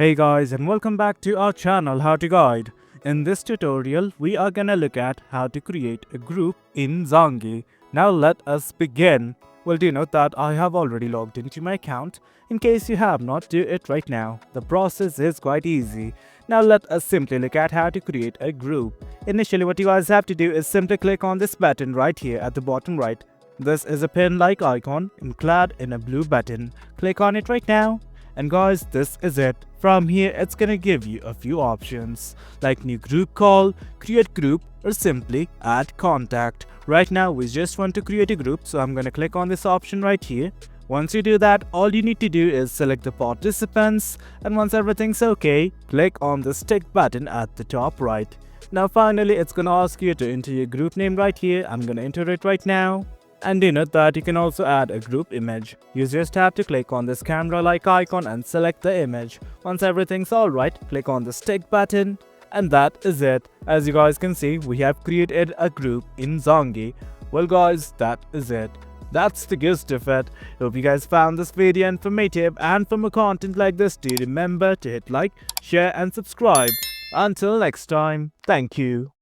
Hey guys, and welcome back to our channel How to Guide. In this tutorial, we are gonna look at how to create a group in Zangi. Now let us begin. Well, do note that I have already logged into my account. In case you have not, do it right now. The process is quite easy. Now let us simply look at how to create a group. Initially, what you guys have to do is simply click on this button right here at the bottom right. This is a pin-like icon clad in a blue button. Click on it right now. And guys, this is it. From here, it's gonna give you a few options like new group call, create group, or simply add contact. Right now, we just want to create a group, so I'm gonna click on this option right here. Once you do that, all you need to do is select the participants, and once everything's okay, click on the tick button at the top right. Now finally, it's gonna ask you to enter your group name right here. I'm gonna enter it right now. And do note that you can also add a group image. You just have to click on this camera-like icon and select the image. Once everything's alright, click on the stick button. And that is it. As you guys can see, we have created a group in Zangi. Well guys, that is it. That's the gist of it. Hope you guys found this video informative, and for more content like this, do remember to hit like, share and subscribe. Until next time, thank you.